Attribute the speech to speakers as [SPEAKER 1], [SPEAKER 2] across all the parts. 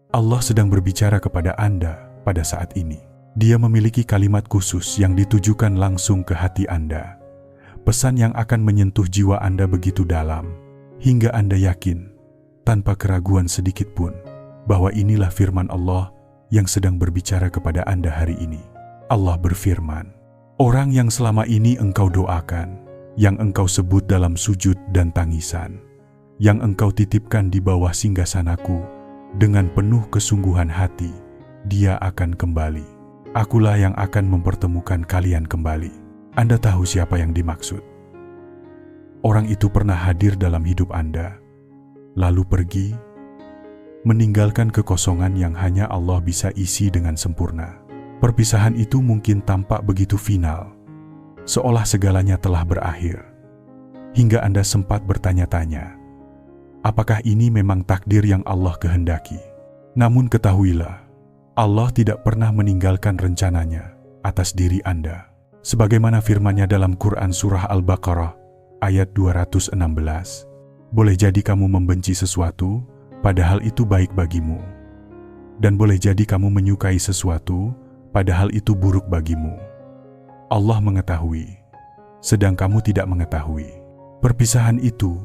[SPEAKER 1] Allah sedang berbicara kepada Anda pada saat ini. Dia memiliki kalimat khusus yang ditujukan langsung ke hati Anda. Pesan yang akan menyentuh jiwa Anda begitu dalam, hingga Anda yakin, tanpa keraguan sedikit pun, bahwa inilah firman Allah yang sedang berbicara kepada Anda hari ini. Allah berfirman, "Orang yang selama ini engkau doakan, yang engkau sebut dalam sujud dan tangisan, yang engkau titipkan di bawah singgasanaku, dengan penuh kesungguhan hati, dia akan kembali. Akulah yang akan mempertemukan kalian kembali." Anda tahu siapa yang dimaksud. Orang itu pernah hadir dalam hidup Anda, lalu pergi, meninggalkan kekosongan yang hanya Allah bisa isi dengan sempurna. Perpisahan itu mungkin tampak begitu final, seolah segalanya telah berakhir. Hingga Anda sempat bertanya-tanya, apakah ini memang takdir yang Allah kehendaki? Namun ketahuilah, Allah tidak pernah meninggalkan rencananya atas diri Anda. Sebagaimana firman-Nya dalam Quran Surah Al-Baqarah ayat 216, "Boleh jadi kamu membenci sesuatu, padahal itu baik bagimu. Dan boleh jadi kamu menyukai sesuatu, padahal itu buruk bagimu. Allah mengetahui, sedang kamu tidak mengetahui." Perpisahan itu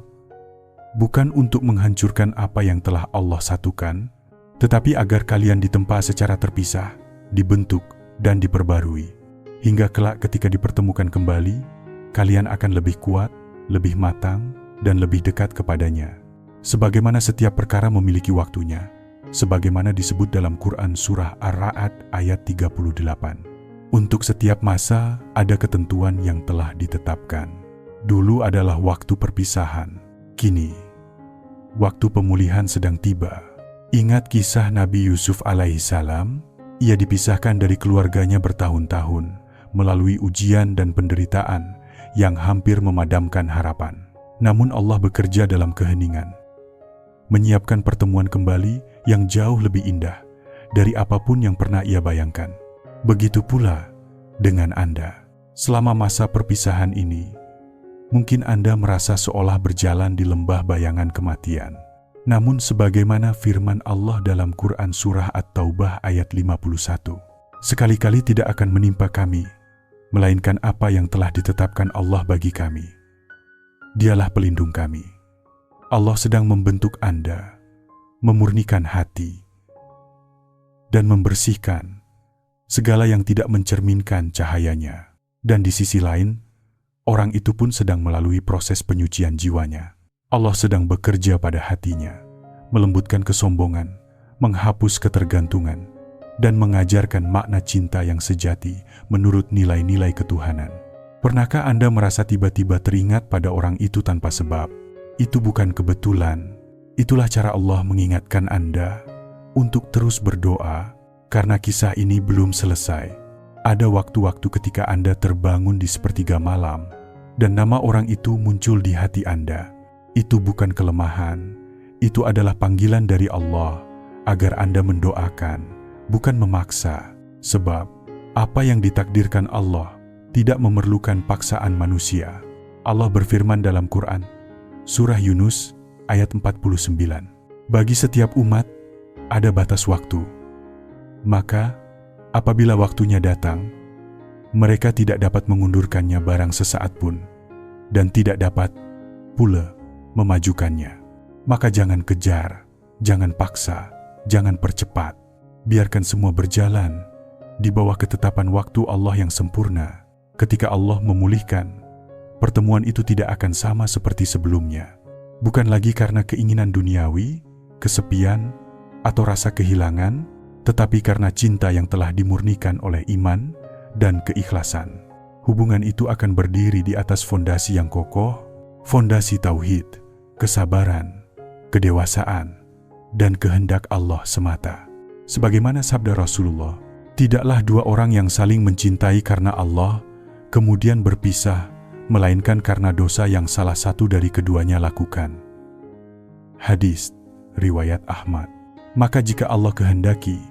[SPEAKER 1] bukan untuk menghancurkan apa yang telah Allah satukan, tetapi agar kalian ditempa secara terpisah, dibentuk dan diperbarui. Hingga kelak ketika dipertemukan kembali, kalian akan lebih kuat, lebih matang, dan lebih dekat kepadanya. Sebagaimana setiap perkara memiliki waktunya, sebagaimana disebut dalam Quran Surah Ar-Ra'd ayat 38. Untuk setiap masa ada ketentuan yang telah ditetapkan. Dulu adalah waktu perpisahan, kini waktu pemulihan sedang tiba. Ingat kisah Nabi Yusuf alaihissalam? Ia dipisahkan dari keluarganya bertahun-tahun melalui ujian dan penderitaan yang hampir memadamkan harapan. Namun Allah bekerja dalam keheningan, menyiapkan pertemuan kembali yang jauh lebih indah dari apapun yang pernah ia bayangkan. Begitu pula dengan Anda. Selama masa perpisahan ini, mungkin Anda merasa seolah berjalan di lembah bayangan kematian. Namun sebagaimana firman Allah dalam Quran Surah At-Taubah ayat 51, "Sekali-kali tidak akan menimpa kami, melainkan apa yang telah ditetapkan Allah bagi kami. Dialah pelindung kami." Allah sedang membentuk Anda, memurnikan hati, dan membersihkan segala yang tidak mencerminkan cahayanya. Dan di sisi lain, orang itu pun sedang melalui proses penyucian jiwanya. Allah sedang bekerja pada hatinya, melembutkan kesombongan, menghapus ketergantungan, dan mengajarkan makna cinta yang sejati menurut nilai-nilai ketuhanan. Pernahkah Anda merasa tiba-tiba teringat pada orang itu tanpa sebab? Itu bukan kebetulan. Itulah cara Allah mengingatkan Anda untuk terus berdoa, karena kisah ini belum selesai. Ada waktu-waktu ketika Anda terbangun di sepertiga malam, dan nama orang itu muncul di hati Anda. Itu bukan kelemahan, itu adalah panggilan dari Allah agar Anda mendoakan, bukan memaksa. Sebab apa yang ditakdirkan Allah tidak memerlukan paksaan manusia. Allah berfirman dalam Quran Surah Yunus ayat 49, "Bagi setiap umat ada batas waktu. Maka apabila waktunya datang, mereka tidak dapat mengundurkannya barang sesaat pun, dan tidak dapat pula memajukannya. Maka jangan kejar, jangan paksa, jangan percepat. Biarkan semua berjalan di bawah ketetapan waktu Allah yang sempurna. Ketika Allah memulihkan, pertemuan itu tidak akan sama seperti sebelumnya. Bukan lagi karena keinginan duniawi, kesepian, atau rasa kehilangan, tetapi karena cinta yang telah dimurnikan oleh iman dan keikhlasan. Hubungan itu akan berdiri di atas fondasi yang kokoh, fondasi tauhid, kesabaran, kedewasaan, dan kehendak Allah semata. Sebagaimana sabda Rasulullah, "Tidaklah dua orang yang saling mencintai karena Allah, kemudian berpisah, melainkan karena dosa yang salah satu dari keduanya lakukan." Hadis riwayat Ahmad. Maka jika Allah kehendaki,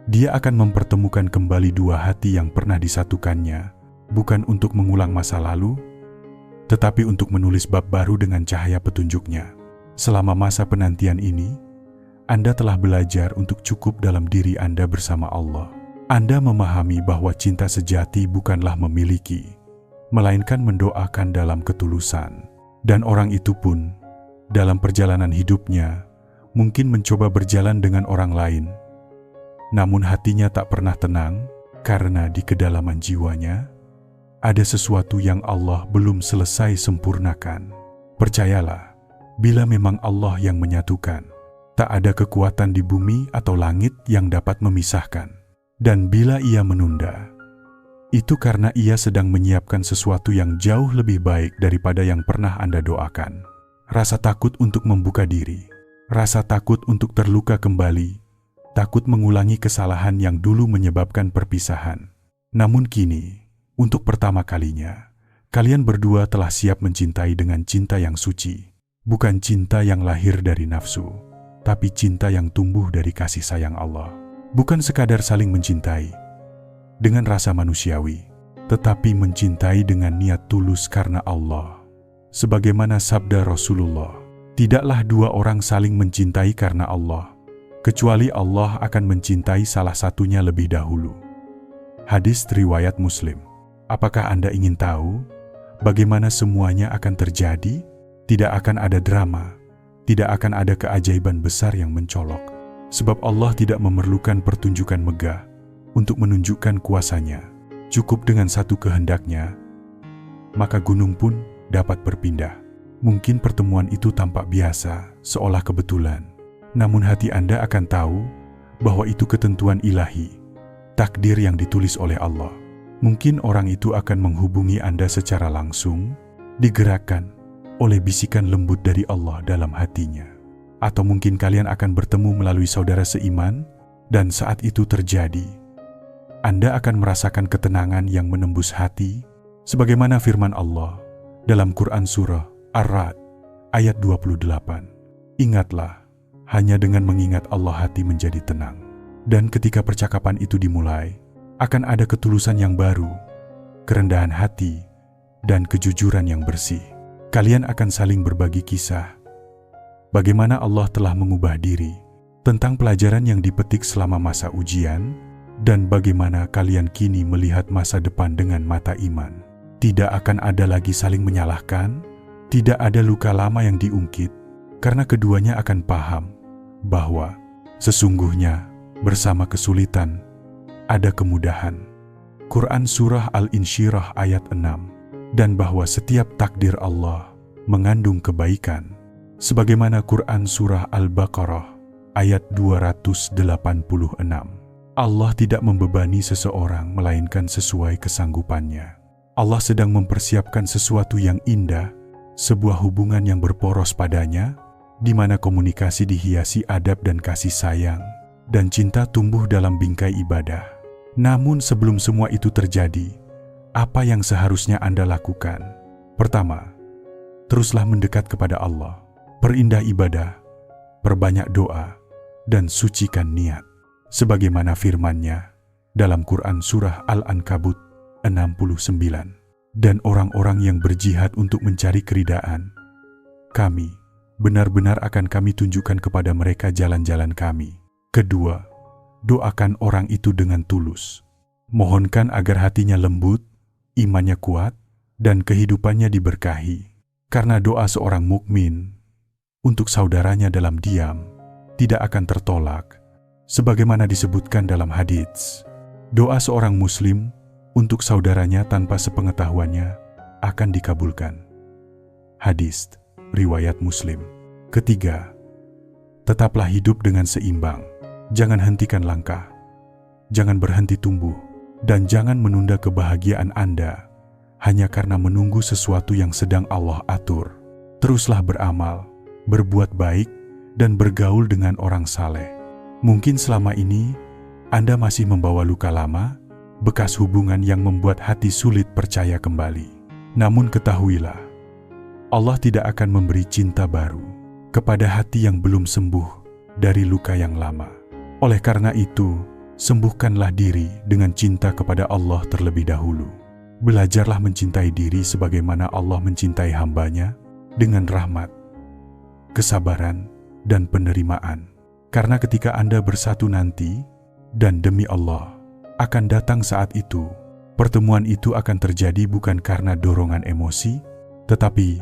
[SPEAKER 1] Dia akan mempertemukan kembali dua hati yang pernah disatukannya, bukan untuk mengulang masa lalu, tetapi untuk menulis bab baru dengan cahaya petunjuknya. Selama masa penantian ini, Anda telah belajar untuk cukup dalam diri Anda bersama Allah. Anda memahami bahwa cinta sejati bukanlah memiliki, melainkan mendoakan dalam ketulusan. Dan orang itu pun, dalam perjalanan hidupnya, mungkin mencoba berjalan dengan orang lain, namun hatinya tak pernah tenang, karena di kedalaman jiwanya, ada sesuatu yang Allah belum selesai sempurnakan. Percayalah, bila memang Allah yang menyatukan, tak ada kekuatan di bumi atau langit yang dapat memisahkan. Dan bila Ia menunda, itu karena Ia sedang menyiapkan sesuatu yang jauh lebih baik daripada yang pernah Anda doakan. Rasa takut untuk membuka diri, rasa takut untuk terluka kembali, takut mengulangi kesalahan yang dulu menyebabkan perpisahan. Namun kini, untuk pertama kalinya, kalian berdua telah siap mencintai dengan cinta yang suci. Bukan cinta yang lahir dari nafsu, tapi cinta yang tumbuh dari kasih sayang Allah. Bukan sekadar saling mencintai dengan rasa manusiawi, tetapi mencintai dengan niat tulus karena Allah. Sebagaimana sabda Rasulullah, tidaklah dua orang saling mencintai karena Allah, kecuali Allah akan mencintai salah satunya lebih dahulu. Hadis riwayat Muslim. Apakah Anda ingin tahu bagaimana semuanya akan terjadi? Tidak akan ada drama, tidak akan ada keajaiban besar yang mencolok, sebab Allah tidak memerlukan pertunjukan megah untuk menunjukkan kuasanya. Cukup dengan satu kehendaknya, maka gunung pun dapat berpindah. Mungkin pertemuan itu tampak biasa, seolah kebetulan, namun hati Anda akan tahu bahwa itu ketentuan ilahi, takdir yang ditulis oleh Allah. Mungkin orang itu akan menghubungi Anda secara langsung, digerakkan oleh bisikan lembut dari Allah dalam hatinya. Atau mungkin kalian akan bertemu melalui saudara seiman, dan saat itu terjadi, Anda akan merasakan ketenangan yang menembus hati, sebagaimana firman Allah dalam Quran Surah Ar-Ra'd ayat 28. Ingatlah, hanya dengan mengingat Allah hati menjadi tenang. Dan ketika percakapan itu dimulai, akan ada ketulusan yang baru, kerendahan hati, dan kejujuran yang bersih. Kalian akan saling berbagi kisah bagaimana Allah telah mengubah diri, tentang pelajaran yang dipetik selama masa ujian, dan bagaimana kalian kini melihat masa depan dengan mata iman. Tidak akan ada lagi saling menyalahkan, tidak ada luka lama yang diungkit, karena keduanya akan paham bahwa sesungguhnya bersama kesulitan ada kemudahan. Quran Surah Al-Insyirah ayat 6. Dan bahwa setiap takdir Allah mengandung kebaikan. Sebagaimana Quran Surah Al-Baqarah ayat 286. Allah tidak membebani seseorang melainkan sesuai kesanggupannya. Allah sedang mempersiapkan sesuatu yang indah, sebuah hubungan yang berporos padanya, di mana komunikasi dihiasi adab dan kasih sayang, dan cinta tumbuh dalam bingkai ibadah. Namun sebelum semua itu terjadi, apa yang seharusnya Anda lakukan? Pertama, teruslah mendekat kepada Allah, perindah ibadah, perbanyak doa, dan sucikan niat. Sebagaimana firman-Nya dalam Quran Surah Al-Ankabut 69. Dan orang-orang yang berjihad untuk mencari keridaan, kami benar-benar akan kami tunjukkan kepada mereka jalan-jalan kami. Kedua, doakan orang itu dengan tulus. Mohonkan agar hatinya lembut, imannya kuat, dan kehidupannya diberkahi. Karena doa seorang mukmin untuk saudaranya dalam diam tidak akan tertolak. Sebagaimana disebutkan dalam hadits, doa seorang muslim untuk saudaranya tanpa sepengetahuannya akan dikabulkan. Hadis riwayat Muslim. Ketiga, tetaplah hidup dengan seimbang. Jangan hentikan langkah, jangan berhenti tumbuh, dan jangan menunda kebahagiaan Anda hanya karena menunggu sesuatu yang sedang Allah atur. Teruslah beramal, berbuat baik, dan bergaul dengan orang saleh. Mungkin selama ini Anda masih membawa luka lama, bekas hubungan yang membuat hati sulit percaya kembali. Namun ketahuilah, Allah tidak akan memberi cinta baru kepada hati yang belum sembuh dari luka yang lama. Oleh karena itu, sembuhkanlah diri dengan cinta kepada Allah terlebih dahulu. Belajarlah mencintai diri sebagaimana Allah mencintai hamba-Nya dengan rahmat, kesabaran, dan penerimaan. Karena ketika Anda bersatu nanti, dan demi Allah, akan datang saat itu, pertemuan itu akan terjadi bukan karena dorongan emosi, tetapi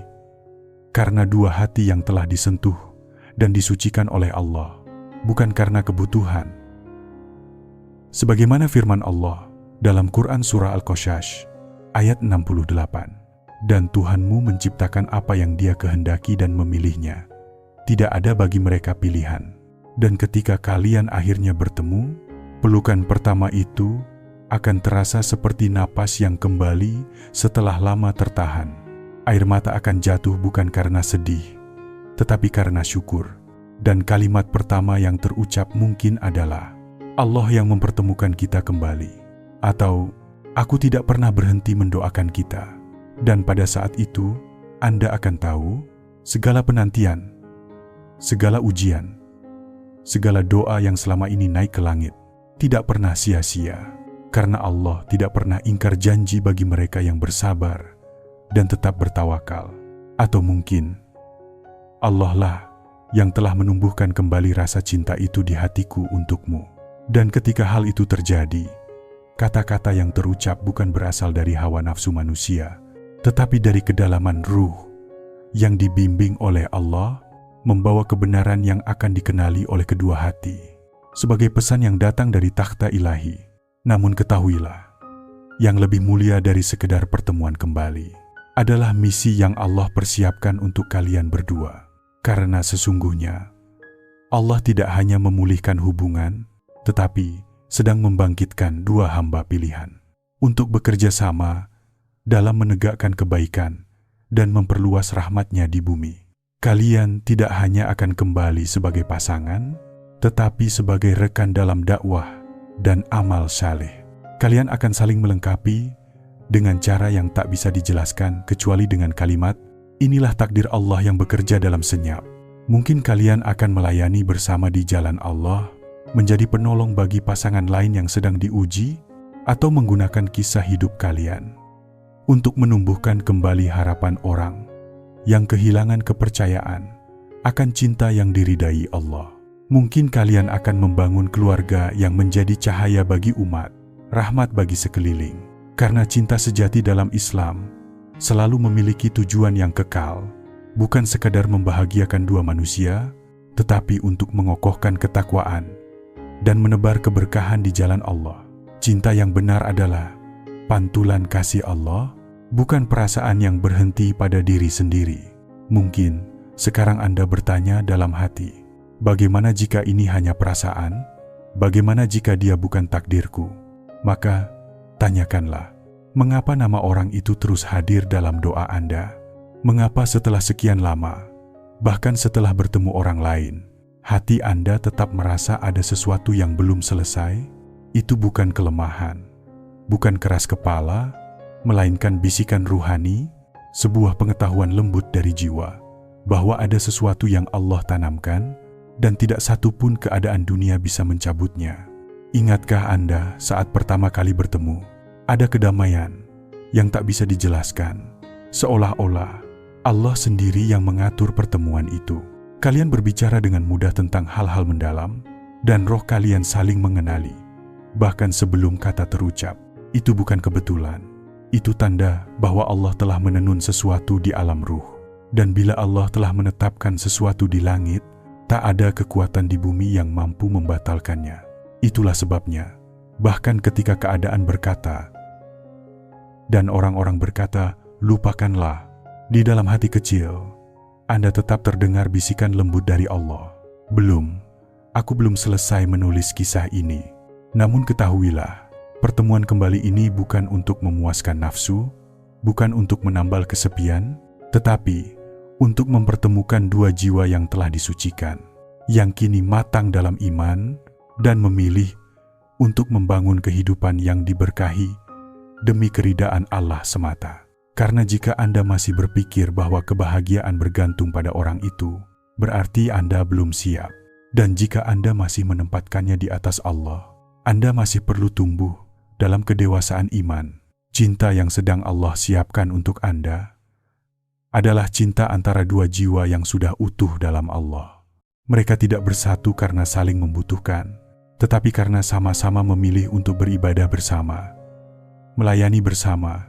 [SPEAKER 1] karena dua hati yang telah disentuh dan disucikan oleh Allah, bukan karena kebutuhan. Sebagaimana firman Allah dalam Quran Surah Al-Qasas ayat 68, dan Tuhanmu menciptakan apa yang Dia kehendaki dan memilihnya. Tidak ada bagi mereka pilihan. Dan ketika kalian akhirnya bertemu, pelukan pertama itu akan terasa seperti napas yang kembali setelah lama tertahan. Air mata akan jatuh bukan karena sedih, tetapi karena syukur. Dan kalimat pertama yang terucap mungkin adalah, Allah yang mempertemukan kita kembali. Atau, aku tidak pernah berhenti mendoakan kita. Dan pada saat itu, Anda akan tahu, segala penantian, segala ujian, segala doa yang selama ini naik ke langit, tidak pernah sia-sia. Karena Allah tidak pernah ingkar janji bagi mereka yang bersabar dan tetap bertawakal. Atau mungkin, Allah lah yang telah menumbuhkan kembali rasa cinta itu di hatiku untukmu. Dan ketika hal itu terjadi, kata-kata yang terucap bukan berasal dari hawa nafsu manusia, tetapi dari kedalaman ruh yang dibimbing oleh Allah, membawa kebenaran yang akan dikenali oleh kedua hati, sebagai pesan yang datang dari takhta ilahi. Namun ketahuilah, yang lebih mulia dari sekedar pertemuan kembali adalah misi yang Allah persiapkan untuk kalian berdua. Karena sesungguhnya, Allah tidak hanya memulihkan hubungan, tetapi sedang membangkitkan dua hamba pilihan untuk bekerja sama dalam menegakkan kebaikan dan memperluas rahmat-Nya di bumi. Kalian tidak hanya akan kembali sebagai pasangan, tetapi sebagai rekan dalam dakwah dan amal saleh. Kalian akan saling melengkapi dengan cara yang tak bisa dijelaskan kecuali dengan kalimat, inilah takdir Allah yang bekerja dalam senyap. Mungkin kalian akan melayani bersama di jalan Allah, menjadi penolong bagi pasangan lain yang sedang diuji, atau menggunakan kisah hidup kalian untuk menumbuhkan kembali harapan orang yang kehilangan kepercayaan akan cinta yang diridai Allah. Mungkin kalian akan membangun keluarga yang menjadi cahaya bagi umat, rahmat bagi sekeliling. Karena cinta sejati dalam Islam selalu memiliki tujuan yang kekal, bukan sekadar membahagiakan dua manusia, tetapi untuk mengokohkan ketakwaan dan menebar keberkahan di jalan Allah. Cinta yang benar adalah pantulan kasih Allah, bukan perasaan yang berhenti pada diri sendiri. Mungkin sekarang Anda bertanya dalam hati, bagaimana jika ini hanya perasaan? Bagaimana jika dia bukan takdirku? Maka tanyakanlah, mengapa nama orang itu terus hadir dalam doa Anda? Mengapa setelah sekian lama, bahkan setelah bertemu orang lain, hati Anda tetap merasa ada sesuatu yang belum selesai? Itu bukan kelemahan, bukan keras kepala, melainkan bisikan ruhani, sebuah pengetahuan lembut dari jiwa, bahwa ada sesuatu yang Allah tanamkan, dan tidak satu pun keadaan dunia bisa mencabutnya. Ingatkah Anda saat pertama kali bertemu, ada kedamaian yang tak bisa dijelaskan, seolah-olah Allah sendiri yang mengatur pertemuan itu. Kalian berbicara dengan mudah tentang hal-hal mendalam, dan roh kalian saling mengenali. Bahkan sebelum kata terucap, itu bukan kebetulan. Itu tanda bahwa Allah telah menenun sesuatu di alam ruh. Dan bila Allah telah menetapkan sesuatu di langit, tak ada kekuatan di bumi yang mampu membatalkannya. Itulah sebabnya, bahkan ketika keadaan berkata, dan orang-orang berkata, lupakanlah, di dalam hati kecil, Anda tetap terdengar bisikan lembut dari Allah. Aku belum selesai menulis kisah ini. Namun ketahuilah, pertemuan kembali ini bukan untuk memuaskan nafsu, bukan untuk menambal kesepian, tetapi untuk mempertemukan dua jiwa yang telah disucikan, yang kini matang dalam iman dan memilih untuk membangun kehidupan yang diberkahi demi keridaan Allah semata. Karena jika Anda masih berpikir bahwa kebahagiaan bergantung pada orang itu, berarti Anda belum siap. Dan jika Anda masih menempatkannya di atas Allah, Anda masih perlu tumbuh dalam kedewasaan iman. Cinta yang sedang Allah siapkan untuk Anda adalah cinta antara dua jiwa yang sudah utuh dalam Allah. Mereka tidak bersatu karena saling membutuhkan, tetapi karena sama-sama memilih untuk beribadah bersama, melayani bersama,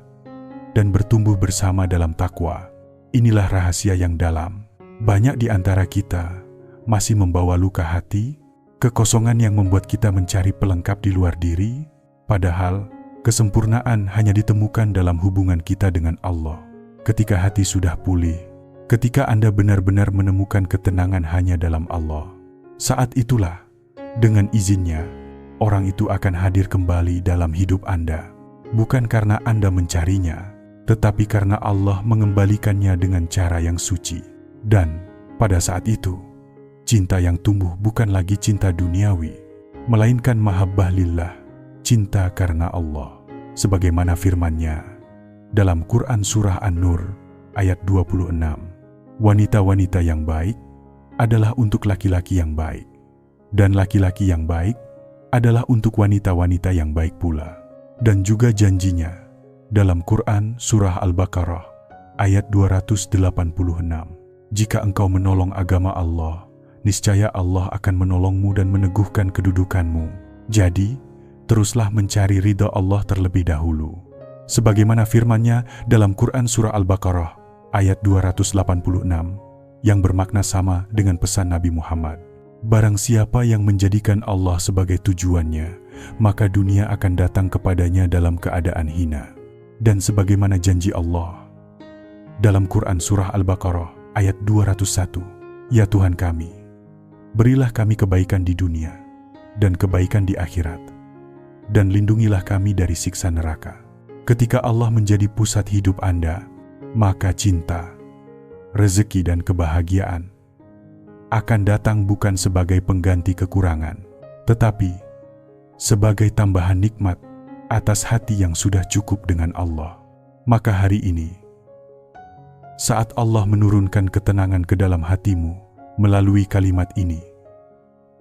[SPEAKER 1] dan bertumbuh bersama dalam takwa. Inilah rahasia yang dalam. Banyak di antara kita masih membawa luka hati, kekosongan yang membuat kita mencari pelengkap di luar diri, padahal kesempurnaan hanya ditemukan dalam hubungan kita dengan Allah. Ketika hati sudah pulih, ketika Anda benar-benar menemukan ketenangan hanya dalam Allah, saat itulah, dengan izinnya, orang itu akan hadir kembali dalam hidup Anda. Bukan karena Anda mencarinya, tetapi karena Allah mengembalikannya dengan cara yang suci. Dan pada saat itu, cinta yang tumbuh bukan lagi cinta duniawi, melainkan mahabbah lillah, cinta karena Allah. Sebagaimana firman-Nya dalam Quran Surah An-Nur ayat 26, wanita-wanita yang baik adalah untuk laki-laki yang baik, dan laki-laki yang baik adalah untuk wanita-wanita yang baik pula. Dan juga janjinya dalam Quran Surah Al-Baqarah ayat 286, jika engkau menolong agama Allah, niscaya Allah akan menolongmu dan meneguhkan kedudukanmu. Jadi, teruslah mencari ridha Allah terlebih dahulu. Sebagaimana firman-Nya dalam Quran Surah Al-Baqarah ayat 286 yang bermakna sama dengan pesan Nabi Muhammad. Barang siapa yang menjadikan Allah sebagai tujuannya, maka dunia akan datang kepadanya dalam keadaan hina. Dan sebagaimana janji Allah dalam Quran Surah Al-Baqarah ayat 201, ya Tuhan kami, berilah kami kebaikan di dunia dan kebaikan di akhirat, dan lindungilah kami dari siksa neraka. Ketika Allah menjadi pusat hidup Anda, maka cinta, rezeki dan kebahagiaan akan datang bukan sebagai pengganti kekurangan, tetapi sebagai tambahan nikmat atas hati yang sudah cukup dengan Allah. Maka hari ini, saat Allah menurunkan ketenangan ke dalam hatimu melalui kalimat ini,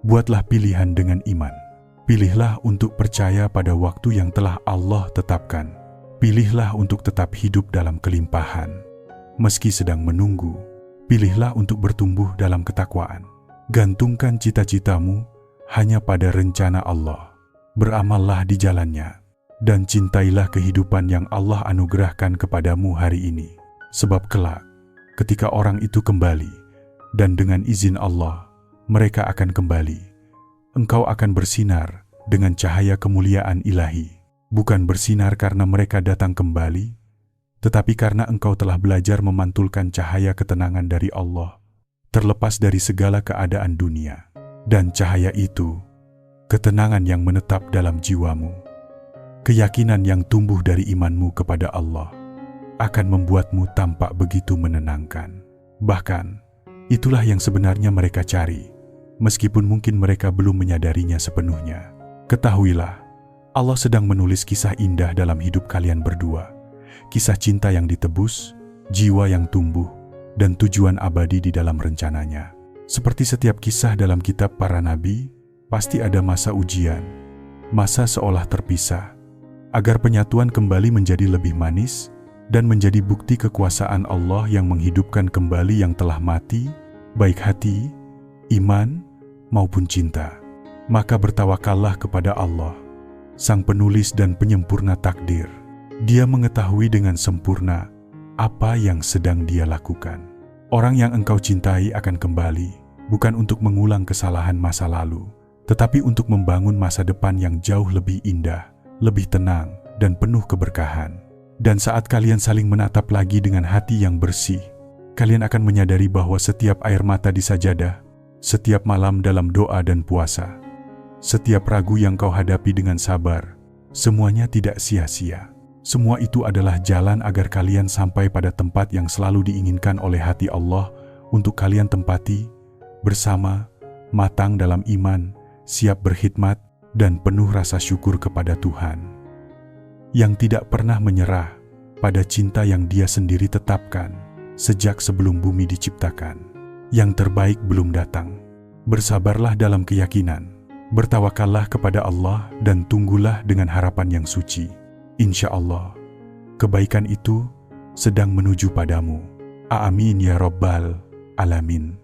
[SPEAKER 1] buatlah pilihan dengan iman. Pilihlah untuk percaya pada waktu yang telah Allah tetapkan. Pilihlah untuk tetap hidup dalam kelimpahan. Meski sedang menunggu, pilihlah untuk bertumbuh dalam ketakwaan. Gantungkan cita-citamu hanya pada rencana Allah. Beramallah di jalannya, dan cintailah kehidupan yang Allah anugerahkan kepadamu hari ini. Sebab kelak, ketika orang itu kembali, dan dengan izin Allah, mereka akan kembali. Engkau akan bersinar dengan cahaya kemuliaan ilahi. Bukan bersinar karena mereka datang kembali, tetapi karena engkau telah belajar memantulkan cahaya ketenangan dari Allah, terlepas dari segala keadaan dunia. Dan cahaya itu, ketenangan yang menetap dalam jiwamu, keyakinan yang tumbuh dari imanmu kepada Allah, akan membuatmu tampak begitu menenangkan. Bahkan, itulah yang sebenarnya mereka cari, meskipun mungkin mereka belum menyadarinya sepenuhnya. Ketahuilah, Allah sedang menulis kisah indah dalam hidup kalian berdua. Kisah cinta yang ditebus, jiwa yang tumbuh, dan tujuan abadi di dalam rencananya. Seperti setiap kisah dalam kitab para nabi, pasti ada masa ujian, masa seolah terpisah, agar penyatuan kembali menjadi lebih manis, dan menjadi bukti kekuasaan Allah yang menghidupkan kembali yang telah mati, baik hati, iman, maupun cinta. Maka bertawakallah kepada Allah, Sang penulis dan penyempurna takdir. Dia mengetahui dengan sempurna apa yang sedang Dia lakukan. Orang yang engkau cintai akan kembali, bukan untuk mengulang kesalahan masa lalu, tetapi untuk membangun masa depan yang jauh lebih indah, lebih tenang, dan penuh keberkahan. Dan saat kalian saling menatap lagi dengan hati yang bersih, kalian akan menyadari bahwa setiap air mata di sajadah, setiap malam dalam doa dan puasa, setiap ragu yang kau hadapi dengan sabar, semuanya tidak sia-sia. Semua itu adalah jalan agar kalian sampai pada tempat yang selalu diinginkan oleh hati Allah untuk kalian tempati, bersama, matang dalam iman, siap berkhidmat, dan penuh rasa syukur kepada Tuhan, yang tidak pernah menyerah pada cinta yang Dia sendiri tetapkan sejak sebelum bumi diciptakan. Yang terbaik belum datang. Bersabarlah dalam keyakinan. Bertawakallah kepada Allah dan tunggulah dengan harapan yang suci. Insya Allah, kebaikan itu sedang menuju padamu. Amin ya Rabbal Alamin.